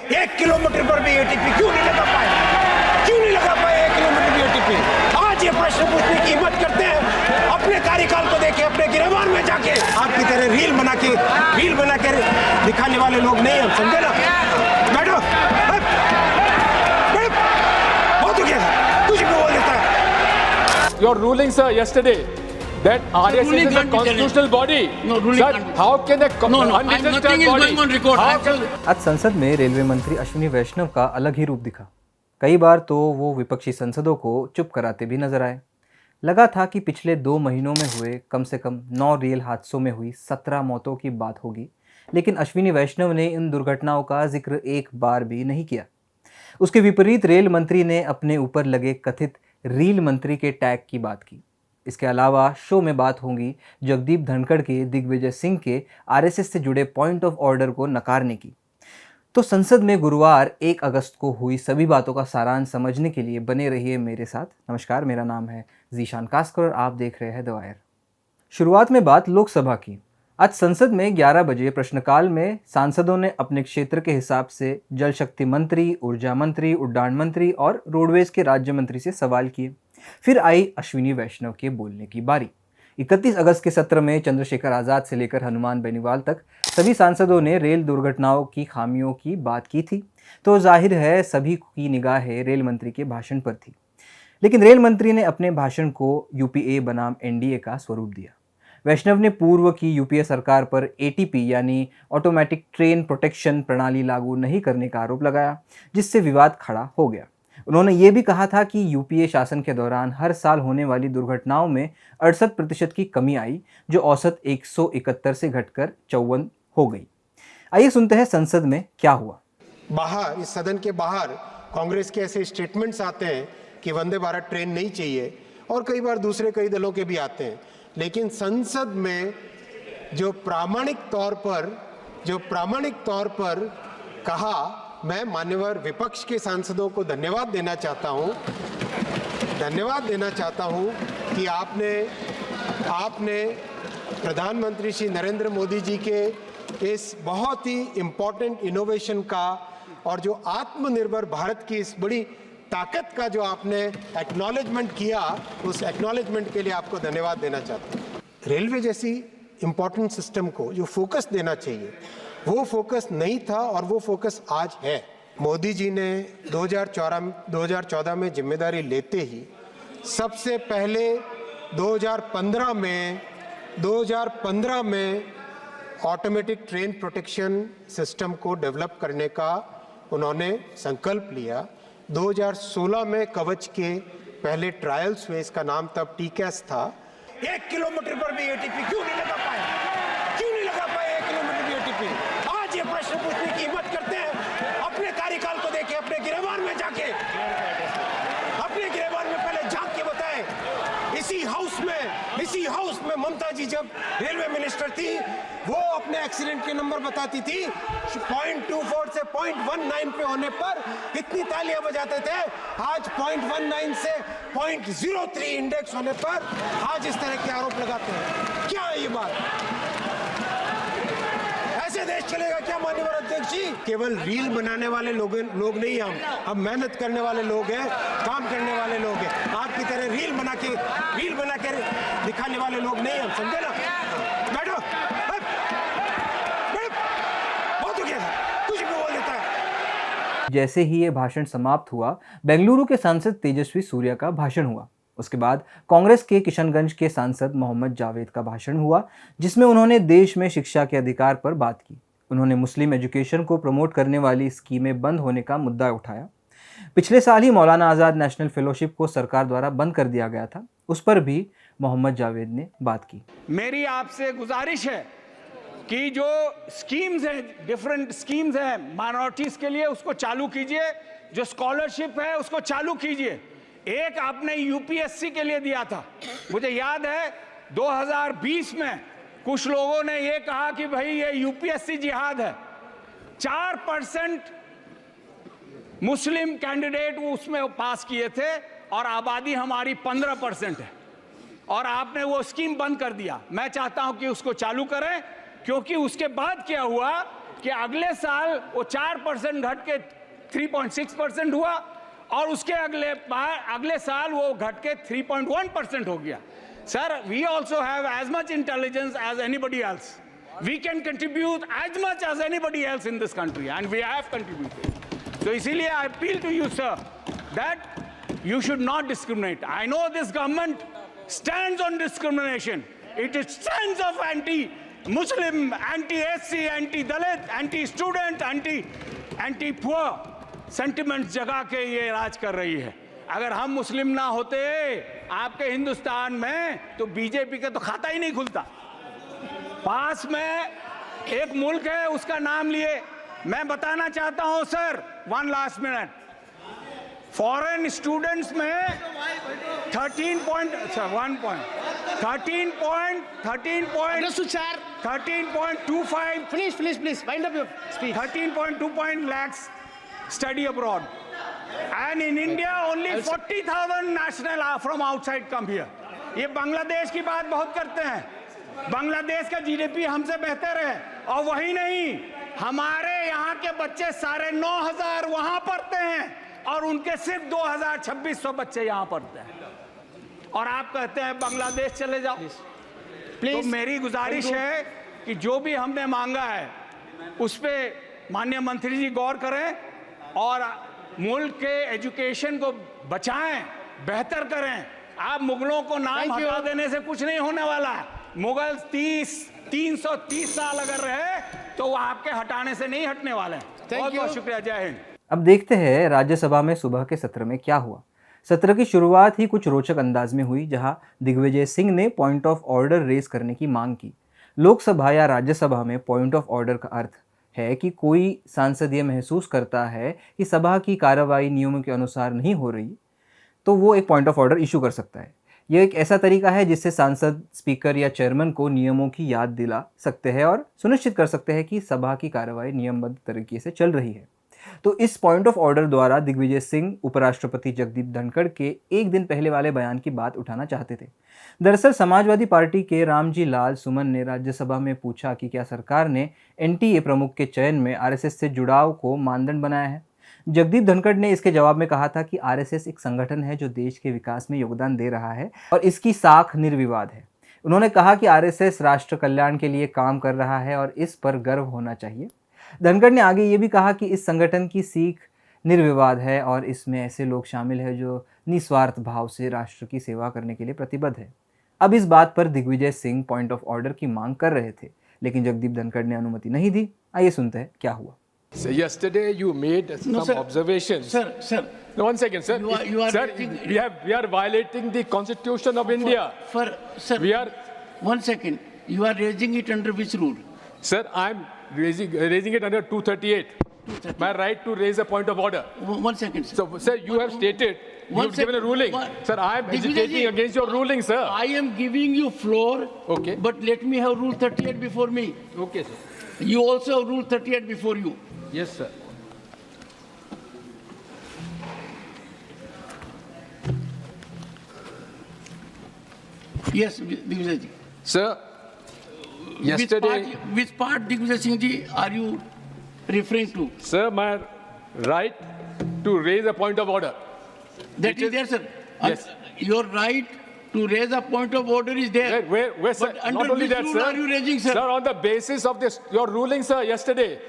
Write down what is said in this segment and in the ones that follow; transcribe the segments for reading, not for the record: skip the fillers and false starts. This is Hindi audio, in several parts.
1 किलोमीटर पर भी एटीपी क्यों नहीं लगा पाए? क्यों नहीं लगा पाए 1 किलोमीटर भी एटीपी? आज ये प्रश्न पूछने की हिम्मत करते हैं अपने कार्यकाल को देखे, अपने गिरफ्तार में जाके। आपकी तरह रील बना के दिखाने वाले लोग नहीं हम, समझे ना? बैठो, बहुत हो गया, कुछ भी बोल देता है। Your ruling, sir, yesterday that RSS is a constitutional body. No, ruling Sir, can't be. how can a No, unregistered nothing is body? going on record. How can आज संसद में रेलवे मंत्री अश्विनी वैष्णव का अलग ही रूप दिखा। कई बार तो वो विपक्षी सांसदों को चुप कराते भी नजर आए। लगा था कि पिछले 2 महीनों में हुए कम से कम 9 रेल हादसों में हुई 17 मौतों की बात होगी, लेकिन अश्विनी वैष्णव ने इन दुर्घटनाओं का जिक्र एक बार भी नहीं किया। उसके विपरीत रेल मंत्री ने अपने ऊपर लगे कथित रील मंत्री के टैग की बात की। इसके अलावा शो में बात होगी जगदीप धनखड़ के दिग्विजय सिंह के आरएसएस से जुड़े पॉइंट ऑफ ऑर्डर को नकारने की। तो संसद में गुरुवार 1 अगस्त को हुई सभी बातों का सारांश समझने के लिए बने रहिए मेरे साथ। नमस्कार, मेरा नाम है जीशान कास्कर और आप देख रहे हैं द वायर। शुरुआत में बात लोकसभा की। आज संसद में 11 बजे प्रश्नकाल में सांसदों ने अपने क्षेत्र के हिसाब से जल शक्ति मंत्री, ऊर्जा मंत्री, उड्डयन मंत्री और रोडवेज के राज्य मंत्री से सवाल किए। फिर आई अश्विनी वैष्णव के बोलने की बारी। 31 अगस्त के सत्र में चंद्रशेखर आज़ाद से लेकर हनुमान बेनीवाल तक सभी सांसदों ने रेल दुर्घटनाओं की खामियों की बात की थी, तो जाहिर है सभी की निगाहें रेल मंत्री के भाषण पर थी। लेकिन रेल मंत्री ने अपने भाषण को यूपीए बनाम एनडीए का स्वरूप दिया। वैष्णव ने पूर्व की यूपीए सरकार पर एटीपी यानी ऑटोमेटिक ट्रेन प्रोटेक्शन प्रणाली लागू नहीं करने का आरोप लगाया, जिससे विवाद खड़ा हो गया। उन्होंने ये भी कहा था कि यूपीए शासन के दौरान हर साल होने वाली दुर्घटनाओं में 68% की कमी आई, जो औसत 171 से घटकर 54 हो गई। आइए सुनते हैं संसद में क्या हुआ। बाहर, इस सदन के बाहर कांग्रेस के ऐसे स्टेटमेंट्स आते हैं कि वंदे भारत ट्रेन नहीं चाहिए, और कई बार दूसरे कई दलों के भी आते हैं, लेकिन संसद में जो प्रामाणिक तौर पर कहा, मैं मान्यवर विपक्ष के सांसदों को धन्यवाद देना चाहता हूं कि आपने प्रधानमंत्री श्री नरेंद्र मोदी जी के इस बहुत ही इम्पोर्टेंट इनोवेशन का और जो आत्मनिर्भर भारत की इस बड़ी ताकत का जो आपने एक्नॉलेजमेंट किया, उस एक्नॉलेजमेंट के लिए आपको धन्यवाद देना चाहता हूँ। रेलवे जैसी इम्पोर्टेंट सिस्टम को जो फोकस देना चाहिए, वो फोकस नहीं था और वो फोकस आज है। मोदी जी ने 2014 में जिम्मेदारी लेते ही सबसे पहले 2015 में ऑटोमेटिक ट्रेन प्रोटेक्शन सिस्टम को डेवलप करने का उन्होंने संकल्प लिया। 2016 में कवच के पहले ट्रायल्स हुए, इसका नाम तब टीकैस था। 1 किलोमीटर पर भी एटीपी क्यों नहीं लगा पाए? क्यों नहीं लगा पाए 1 किलोमीटर भी एटीपी? आज ये प्रश्न पूछने की हिम्मत करते हैं अपने कार्यकाल को देखे, अपने गिरफ्तार में जाके, अपने गिरफ्तार में पहले झांक के बताएं। इसी हाउस में ममता जी जब रेलवे मिनिस्टर थी, वो अपने एक्सीडेंट के नंबर बताती थी, 0.24 से 0.19 पे होने पर इतनी तालियां बजाते थे। आज 0.19 से 0.03 इंडेक्स होने पर आज इस तरह के आरोप लगाते हैं। क्या है ये बात? ऐसे देश चलेगा क्या माननीय अध्यक्ष जी? केवल रील बनाने वाले लोग नहीं, हम मेहनत करने वाले लोग हैं, काम करने वाले लोग हैं। आपकी तरह रील बना के दिखाने वाले लोग नहीं हम, समझे ना? बैठो, बहुत हो गया, कुछ भी बोल देता है। जैसे ही ये भाषण समाप्त हुआ, बेंगलुरु के सांसद तेजस्वी सूर्या का भाषण हुआ। उसके बाद कांग्रेस के किशनगंज के सांसद मोहम्मद जावेद का भाषण हुआ, जिसमें उन्होंने देश में शिक्षा के अधिकार पर बात की। उन्होंने मुस्लिम एजुकेशन को प्रमोट करने वाली स्कीमें बंद होने का मुद्दा उठाया। पिछले साल ही मौलाना आज़ाद नेशनल फेलोशिप को सरकार द्वारा बंद कर दिया गया था, उस पर भी मोहम्मद जावेद ने बात की। मेरी आपसे गुजारिश है कि जो स्कीम्स हैं, डिफरेंट स्कीम्स हैं माइनॉरिटीज के लिए, उसको चालू कीजिए। जो स्कॉलरशिप है उसको चालू कीजिए। एक आपने यूपीएससी के लिए दिया था, मुझे याद है 2020 में कुछ लोगों ने ये कहा कि भाई ये यूपीएससी जिहाद है। 4% मुस्लिम कैंडिडेट उसमें पास किए थे और आबादी हमारी 15% है, और आपने वो स्कीम बंद कर दिया। मैं चाहता हूं कि उसको चालू करें, क्योंकि उसके बाद क्या हुआ कि अगले साल वो 4% घट के 3.6% हुआ और उसके अगले साल वो घट के 3.1% हो गया। Sir, we also have as much intelligence as anybody else. We can contribute as much as anybody else in this country, and we have contributed. So इसीलिए I appeal to you, sir, that you should not discriminate. I know this government stands on discrimination. It stands of anti-Muslim, anti-SC, anti-Dalit, anti-student, anti-poor sentiments जगा के ये राज कर रही है. अगर हम मुस्लिम ना होते आपके हिंदुस्तान में तो बीजेपी का तो खाता ही नहीं खुलता. पास में एक मुल्क है, उसका नाम लिए मैं बताना चाहता हूं sir, 1 last minute. Foreign students में 13.25 Please, wind up your speech. 13.2 lakhs study abroad, and in India only 40,000 national from outside come here. ये बांग्लादेश की बात बहुत करते हैं. बांग्लादेश का जीडीपी हमसे बेहतर है, और वही नहीं, हमारे यहाँ के बच्चे 9,500 वहां पढ़ते हैं और उनके सिर्फ 2,000-2,600 बच्चे यहाँ पढ़ते हैं, और आप कहते हैं बांग्लादेश चले जाओ. तो मेरी गुजारिश है कि जो भी हमने मांगा है उस पे माननीय मंत्री जी गौर करें और मुल्क के एजुकेशन को बचाएं, बेहतर करें. आप मुगलों को नाम हटा देने से कुछ नहीं होने वाला है. मुगल 330 साल अगर रहे तो वो आपके हटाने से नहीं हटने वाले हैं. बहुत बहुत शुक्रिया. जय हिंद. अब देखते हैं राज्यसभा में सुबह के सत्र में क्या हुआ. सत्र की शुरुआत ही कुछ रोचक अंदाज में हुई, जहां दिग्विजय सिंह ने पॉइंट ऑफ ऑर्डर रेज करने की मांग की. लोकसभा या राज्यसभा में पॉइंट ऑफ ऑर्डर का अर्थ है कि कोई सांसद ये महसूस करता है कि सभा की कार्रवाई नियमों के अनुसार नहीं हो रही, तो वो एक पॉइंट ऑफ ऑर्डर इशू कर सकता है. यह एक ऐसा तरीका है जिससे सांसद स्पीकर या चेयरमैन को नियमों की याद दिला सकते हैं और सुनिश्चित कर सकते हैं कि सभा की कार्रवाई नियमबद्ध तरीके से चल रही है. तो इस पॉइंट ऑफ ऑर्डर द्वारा दिग्विजय सिंह उपराष्ट्रपति जगदीप धनखड़ के एक दिन पहले वाले बयान की बात उठाना चाहते थे. दरअसल समाजवादी पार्टी के रामजी लाल सुमन ने राज्यसभा में पूछा कि क्या सरकार ने एनटीए प्रमुख के चयन में आरएसएस से जुड़ाव को मानदंड बनाया है. जगदीप धनखड़ ने इसके जवाब में कहा था कि आरएसएस एक संगठन है जो देश के विकास में योगदान दे रहा है और इसकी साख निर्विवाद है. उन्होंने कहा कि आरएसएस राष्ट्र कल्याण के लिए काम कर रहा है और इस पर गर्व होना चाहिए. धनखड़ ने आगे ये भी कहा कि इस संगठन की सीख निर्विवाद है और इसमें ऐसे लोग शामिल हैं जो निस्वार्थ भाव से राष्ट्र की सेवा करने के लिए प्रतिबद्ध है. अब इस बात पर Digvijay Singh point of order की मांग कर रहे थे, लेकिन जगदीप धनखड़ ने अनुमति नहीं दी. आइए सुनते हैं क्या हुआ. So yesterday you made some observations. Sir. No, 1 second, sir. You are sir, raising- we are violating the Constitution of India. Sir. We are, 1 second. You are raising it under which rule? sir, I'm raising it under 238. My right to raise a point of order. 1 second, sir. So, sir, you have stated, you have given a ruling. Sir, I am hesitating against your ruling, sir. I am giving you floor. Okay. But let me have rule 38 before me. Okay, sir. You also have rule 38 before you. Yes, sir. Yes, Digvijay ji. Sir, yesterday, Which part Digvijay Singh ji are you referring to? sir, my right to raise a point of order. That is there, sir. Yes. Your right to raise a point of order is there. Where, sir? But under Not only which that, rule sir. are you raising, sir? Sir, on the basis of this, your ruling, sir, yesterday,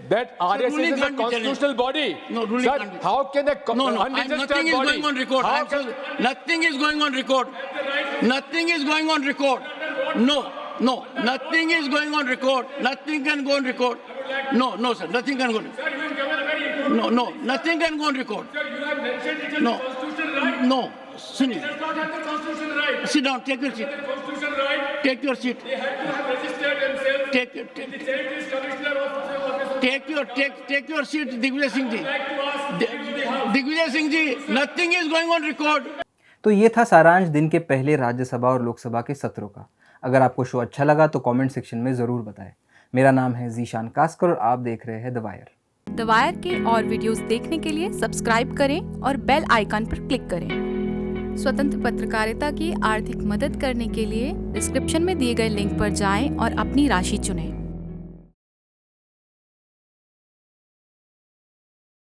that RSS ruling is a can't be constitutional body. No, ruling sir, can't be. how can a No, unregistered nothing is body? going on record. How can, Nothing is going on record. Nothing is going on record. No, nothing is going on record. Nothing can go on record. No, sir, nothing can go on record. No, nothing can go on record. No, Sunil. Sit down, take your seat. Take your seat. Take your seat, Digvijay Singh ji. Digvijay Singh ji, nothing is going on record. तो ये था सारांश दिन के पहले राज्यसभा और लोकसभा के सत्रों का. अगर आपको शो अच्छा लगा तो कमेंट सेक्शन में ज़रूर बताएं. मेरा नाम है जीशान कास्कर और आप देख रहे हैं द वायर. द वायर के और वीडियोस देखने के लिए सब्सक्राइब करें और बेल आइकन पर क्लिक करें. स्वतंत्र पत्रकारिता की आर्थिक मदद करने के लिए डिस्क्रिप्शन में दिए गए लिंक पर जाएं और अपनी राशि चुनें.